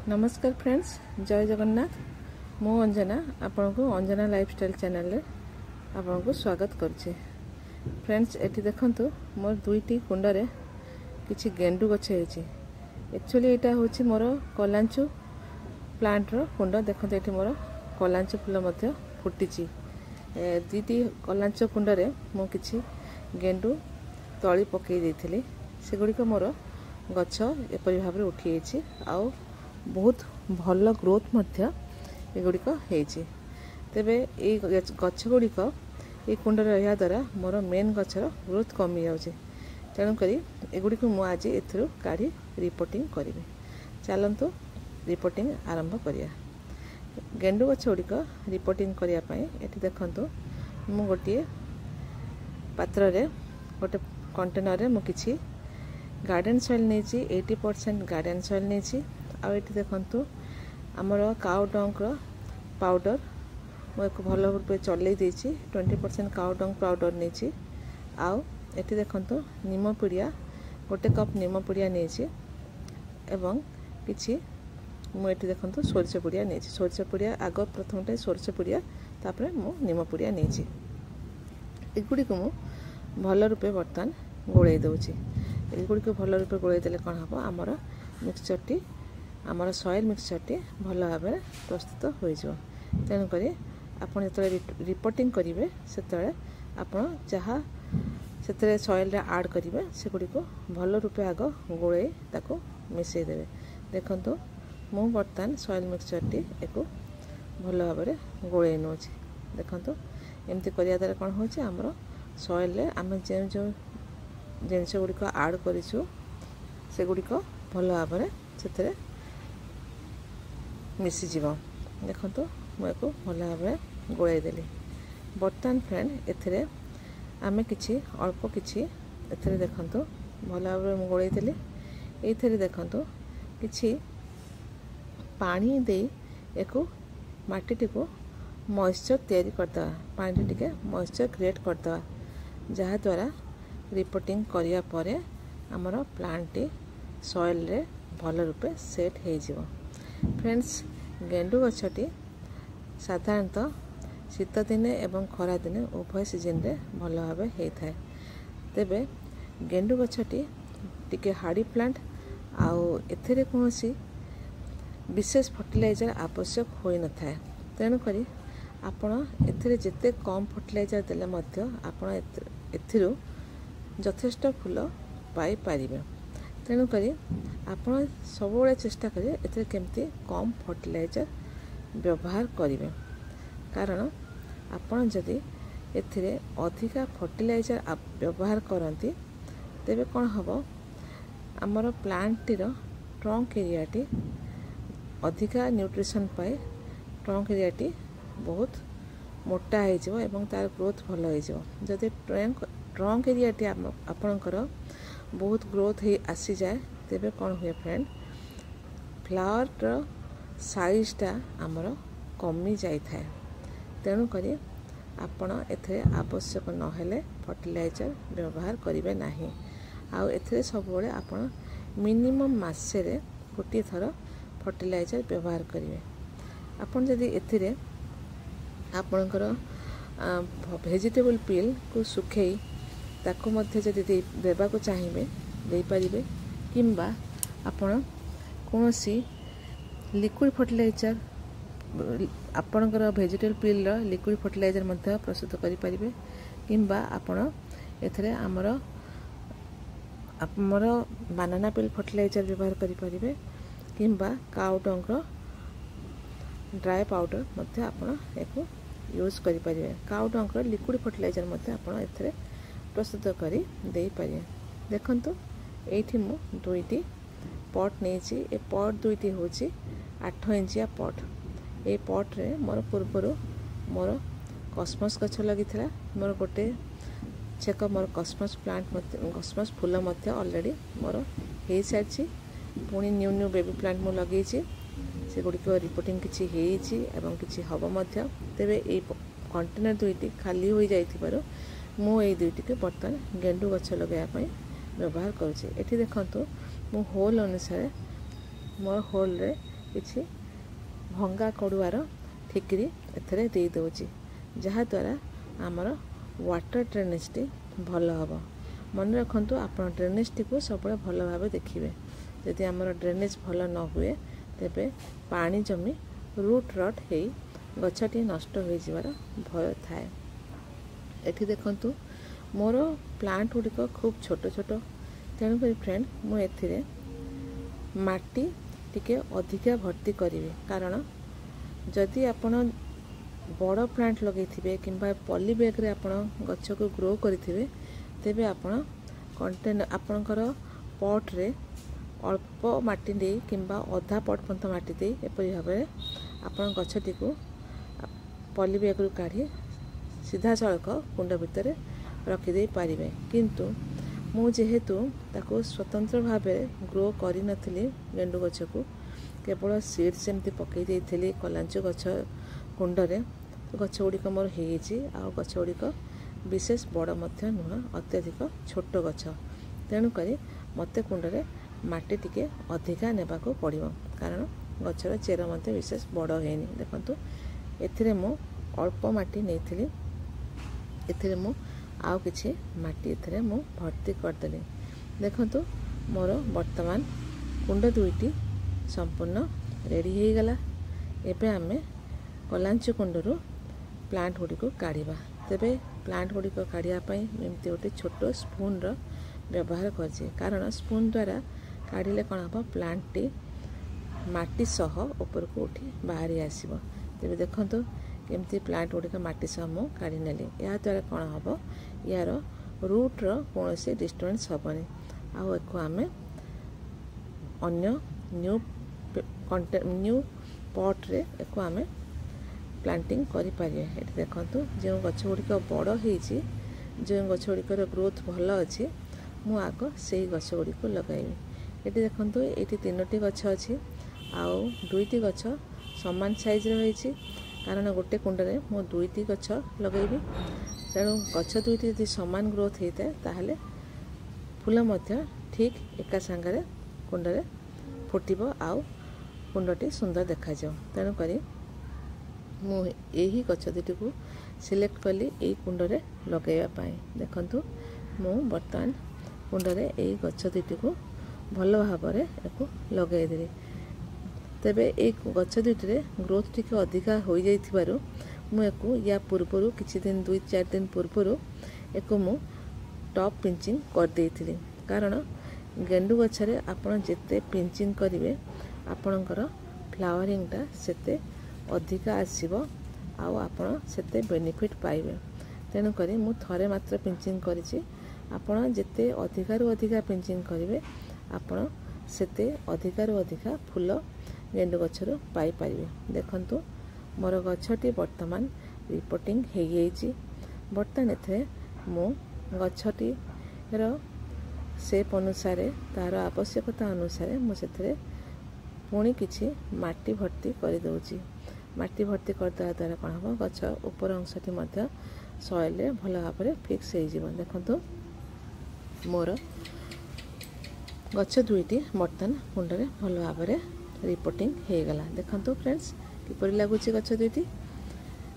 नमस्कार फ्रेंड्स, जय जगन्नाथ। मु अंजना आपण को अंजना लाइफस्टाइल चैनल रे आपण को स्वागत करुचे। फ्रेंड्स एटी देखंतु मोर दुईटी कुंड रे किछि गेंडु गछ हेछि। एक्चुअली एटा होछि मोर कलांचु प्लांट रो कुंड। देखंतु एटी मोर कलांचु फूल मध्ये फुटिछि। दुईटी कलांचु कुंड रे मु किछि गेंडु तळी पकई देथिली। सेगुड़िक मोर गछ एपरि भाबरे उठी हेछि आउ बहुत भल ग्रोथ मध्य एगुड़िक हेछि। तेबे ए गछ गुड़िक ए कुंड रहा द्वारा मोर मेन गछर ग्रोथ कमी जाउछि। तेणुक एगुड़िक मु आज एथरु काढ़ी रिपोर्टिंग करी। चलतु रिपोर्टिंग आरंभ करिया। गेंडु गछ गुड़िक रिपोर्टिंग करिया पई एठी देखंतु मु गोटे पात्र रे गोटे कंटेनर रे मु किछि गार्डन सॉइल नेछि। 80% गार्डन सॉइल नेछि। आ ये देखु आमर काउ डंग पाउडर मुझे भल रूपे चल 20% काउ डंग पाउडर नहीं। आउ ये देखु नीम पिड़िया गोटे कप नीम पिड़िया नहीं एवं किछि मुझे देखु सोरिष पिड़िया नहीं। सोरिष पिड़िया आग प्रथम सोरिष पिड़िया तापर मु नीम पिड़िया नहीं। एगुड़ी को मु भल रूपे बर्तमान गोल दूची। एगुड़ी भल रूपे गोल देले कौन हम आमर मिक्सचर टी आमर सॉइल मिक्सचर टी भल भाव प्रस्तुत हो। तेणुक आप रिपोर्टिंग करेंगे से आपड़ जहाँ से सॉइल आड करेंगे सेगुड़ी को भल रूपे आग गोल ताको मिसईदेवे। देखो मु बर्तमान सॉइल मिक्सचर टी एक भल भाव गोल नौ। देखो एमती करिया द्वारा कौन हो आमर सॉइल आम जो जो जिनस गुड़िक आड करूँ सेगुड़िक भल भाव से मिसीज। देखो मुझे भल भाव गोल देली। बर्तमान फ्रेंड एथिरे आमे किछि अल्प किछि एथिरे देखंतु भल भाव गोल देली। एथिरे देखंतु किछि पानी दे एको माटी को मॉइस्चर तैयारी करदवा। पानी टिके मॉइस्चर क्रिएट करदवा जहा द्वारा रिपोर्टिंग करिया परे हमर प्लांट टी सॉइल रे भल रूपे सेट हो जिवो। फ्रेंड्स गेंडु गछटी साधारणतः शीत दिने एवं खरा दिने उभय सीजन रे भल भाव होता है। तेबे गेंडु गछटी टिके हार्डी प्लांट आउ एथिरे कोनोसी विशेष फर्टिलाइजर आवश्यक होई न थाए। तेणु करी आपण एथिरे जेते कम फर्टिलाइजर देले मध्य आपण एथिरु यथेष्ट फूल पाई पारिबे। तेणु करी आपण सब चेष्टा करें एथिरे केमती कम फर्टिलाइजर व्यवहार करेंगे। कारण आपण जदि एथिरे अधिका फर्टिलाइजर व्यवहार करती तेबे कौन हम आमर प्लांट टीर ट्रंक एरियाटी अधिका न्यूट्रिशन पाए ट्रंक एरियाटी बहुत मोटा हो एवं तार ग्रोथ भल हो। जदि ट्रंक एरियाटी आपणकर बहुत ग्रोथ ही आसी जाए तेबे कौन हुए फ्रेंड फ्लावर साइजटा आमर कमी जाई थाए। तेणु करी आपण एथिरे आवश्यक नहेले फर्टिलाइजर व्यवहार करिवे नाही। आउ एथिरे सब बेले आपण मिनिमम मासे रे गोटे थर फर्टिलाइजर व्यवहार करिवे। आपण जदि एथिरे आपणकर वेजिटेबल पील को सुखेई ताको मध्य जदि देबा को चाहिए दे पारिबे किंबा आपण कोनोसी लिक्विड फर्टिलाइजर आपणकर वेजिटेबल पील लिक्विड फर्टिलाइजर मध्य प्रस्तुत करि पारिबे किंबा आपण एथरे आमर बानाना पील फर्टिलाइजर व्यवहार करि पारिबे किंबा काउ डंग ड्राई पाउडर मध्य आपण एको यूज करि पारिबे। काउ डंग लिक्विड फर्टिलाइजर मध्य आपण एथरे प्रस्तुत करी दे पारे। देखंतु एठी मु दुईटी पॉट नेछि। ए पॉट दुईटी होछि 8 इंचिया पॉट। ए पॉट रे मोर पूर्वरु मोर कॉस्मस गछ लगिथिला। मोर गोटे चेक मोर कॉस्मस प्लांट मध्य कॉस्मस फूल मध्य ऑलरेडी मोर हे सारछि। पुणी न्यू न्यू बेबी प्लांट मु लगेछि से गुड़िक रिपोर्टिंग किछि हेछि एवं किछि हबो मध्य। तेबे ए कंटेनर दुईटी खाली हो जाइथिबारु मु ए दुईटी के बर्तमान गेंडु गछ लगाया व्यवहार करुचे। एठी देखंतु मु होल अनुसार मोर होल रे किछि भंगा कड़ुआर ठिकरी एथरे दे दउची जहाद्वारा आमर वाटर ड्रेनेज टी भल हम। मन रखु आप ड्रेनेज टी को सब भल भाव देखिए। यदि आमर ड्रेनेज भल न हुए तेबे पानी जमी रूट रट हो गछटी नष्ट हो जिवार भय थाए। एठी देखंतु मोर प्लांट गुड़िक खूब छोट छोट तेणुक फ्रेंड मु एथिरे माटी टिके अधिका भर्ती करी कारण जदि आपण बड़ प्लांट लगे किंबा पॉली बैग रे आपण गछ को ग्रो करिथिबे तेबे आपण कंटेनर आपणकर पॉट रे अल्प माटी दे किंबा अधा पट पंत माटी दे एपरि भाबे आपण गछटी को पॉली बैग रु काढ़ी सीधा सड़क कुंड भितर रखी दे पारिबे। किंतु मु जेहेतु ताको स्वतंत्र भाबे ग्रो करि नथिली गेंडु गछ को केवल सीड्स एमती पकई देइथिली कलांचु गछ कुंड रे गछ गुड़िक मोर होइछि आ गछ गुड़िक विशेष बड़ मध्य नुह अत्यधिक छोट गछ तेणु करी मते कुंड रे माटी टिके अधिका नेबा को पड़िबो कारण गछर चेर मते विशेष बड़ हेनी। देखंतु एथिरे मु अल्प माटी नेइथिली एथिरे मु आउ किछि माटी एथिरे मु भर्ती करदेली। देखंतु मोर वर्तमान कुंड दुईटी संपूर्ण रेडी हो गला। एबे आमे कलांचु कुंडरू प्लांट गुड़ी को काढ़ा तेबे प्लांट गुड़ी को काढ़ा एमती गोटे छोट स्पून रो व्यवहार करछि कारण स्पून द्वारा काढ़ले कौन हम प्लांट टी माटी सह ऊपर को उठी बाहरी आसीबो। तेबे देखंतु केमती प्लांट गुड़ी को माटी सह मु काढ़ी नेली या द्वारा कौन हम यार रूट रो कोनोसी डिस्टर्बेंस हेबनी आ एको आमे अन्य न्यू पॉट रे एको आमे प्लांटिंग करि पारिए। एठी देखंतु जो गछ गुड़िक बड़ होइछि जो गछ गुड़िकर ग्रोथ भल अछि मु आग सेही गछ गुड़िक लगाइबी। एठी देखंतु एठी तीनोटी गछ अछि आउ दुईटी गछ समान साइज रे होइछि कारण गोटे कुंड रे मु दुईटी गछ लगाइबी तेणु गछ दुईटी यदि समान ग्रोथ होइताए ताहले फूल मध्य ठीक एका संगरे कुंड रे फुटिबो आउ कुंडटी सुंदर देखा जाउ। तेणु करी मु एही गछ दुईटी को सिलेक्ट कली एई कुंड रे लगाइबा पाई। देखंतु मु वर्तमान कुंड रे एई गछ दुईटी को भल भाव रे एको लगाइ देली। तेबे एई गछ दुईटी रे ग्रोथ टिके अधिका होई जाइथिबारु मु एको या पूर्वरु किछि दिन 2-4 दिन पूर्वरु एको मु टॉप पिंचिंग कर देइथिली कारण गेंडु गछ रे आपण जेते पिंचिंग करिवे आपणकर फ्लावरिंगटा सेते अधिका आसीबो आउ आपण सेते बेनिफिट पाइबे। तेणु करी मु थरे मात्र पिंचिंग करिछि आपण जेते अधिकारु अधिका पिंचिंग करिवे आपण सेते अधिकारु अधिका फूल गेंडु गछरु पाई पारिबे। देखंतु मोर गछटी वर्तमान रिपोर्टिंग हे गेइछि वर्तमान एथे मु गछटी रो शेप अनुसार तार आवश्यकता अनुसार मु सेथरे पुणी किछि माटी भर्ती कर दउछि। माटी भर्ती करदेवा द्वारा कौन हम गछ ऊपर अंशटी मध्य सॉइल रे भल भाव में फिक्स हो जिवो। देखंतु मोर गछ दुईटी बर्तन कुंड रे भल भाव में रिपोर्टिंग हो गला। देखंतु फ्रेंड्स किपरि लागुछि गछ दुईटी।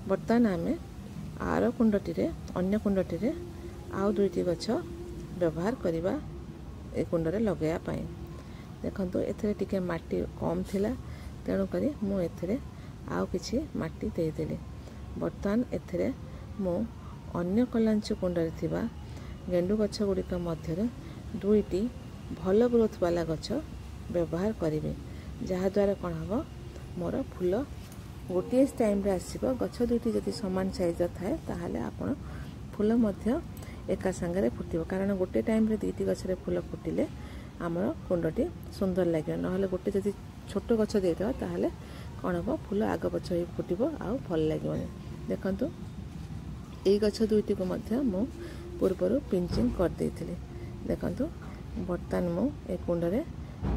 बर्तन आमे आर कुंडटी रे अन्य कुंडटी रे आउ दुईटी गछ व्यवहार करिबा ए कुंड रे लगाया पाई। देखंतु एथरे टिके माटी कम थिला तेणु करी मु एथरे आउ किछि माटी दे देली। बर्तमान एथरे मु अन्य कलांचु कुंड रे थिबा गेंडु गछ गुड़िक मध्य दुईटी भल ग्रोथ वाला गछ व्यवहार करिवे जहा द्वारा कौन हम मोर फूल गोटे टाइम रे आसीबो। गछ दुईटी जदि समान साइज थाए ताहाले आपण फूल मध्य एका संगरे फुटिबो कारण गोटे टाइम रे दुईटी गछ रे फूल फुटिले आमर कुंडटी सुंदर लगे नहले गोटे जदि छोट गछ देइदो ताहाले कौन हम फूल आग पछ होई फुटिबो आउ भल लागिबो। देखंतु एई गछ दुईटी को मध्य मु पूर्वरु पिंचिंग कर देइथिली। देखंतु बर्तमान मु ए कुंड रे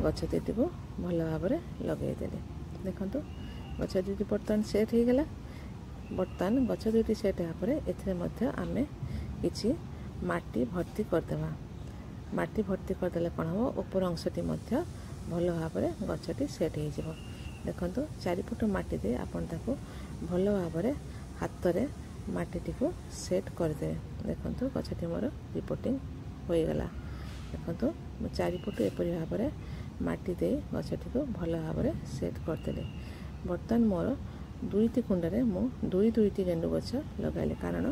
गछ दुईटी को भल भाव में लगे देली। देखंतु गछ दुईटी बर्तमान सेट हो गला। बर्तमान गछ दुईटी सेट होगा एथिरे मध्य आमे किछि माटी भर्ती करदेवा। माटी भर्ती करदेले कौन हम ऊपर अंशटी मध्य भल भाव में गछटी सेट हो। देखंतु 4 फुट माटी दे आपण ताको भल भाव हाथ में माटी को सेट करदे। देखंतु गछटी मोर रिपोर्टिंग हो गला। देखंतु 4 फुट एपरी भाव माटी दे गछटी को भल भाव सेट करदेले। बर्तमान मोर 2टी कुंडे मु 2टी गेंडु गछ लगाइले, कारण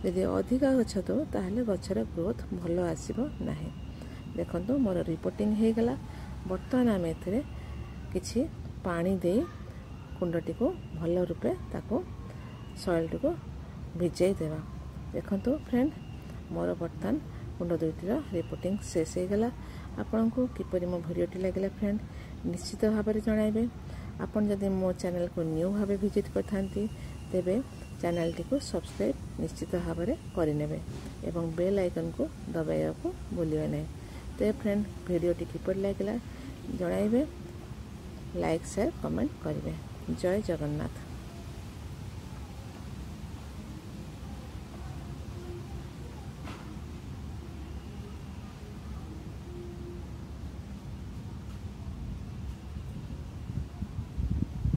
यदि अधिक गछ तो ताहले गछर ग्रोथ भल आसीबो नाही। देखंतु मोर रिपोर्टिंग हो गला। बर्तमान आम एथिरे किछि पानी दे कुंडटी को भल रूपे ताको सॉइल को भिजाई देवा। देखंतु फ्रेंड मोर बर्तमान कुंड 2टीर रिपोर्टिंग शेष हो गला। आपन को किपरि मो वीडियोटी लागला फ्रेंड निश्चित भाव में जणाइबे। आपन जदि मो चैनल को न्यू भाव विजिट करथांती तेबे चैनल टी को सब्सक्राइब निश्चित भाव में करिनेबे एवं बेल आइकन को दबाइया को भूलिबे नहीं। तो फ्रेंड वीडियोटी किपरि लागला जणाइबे, लाइक शेयर कमेंट करिवे। जय जगन्नाथ।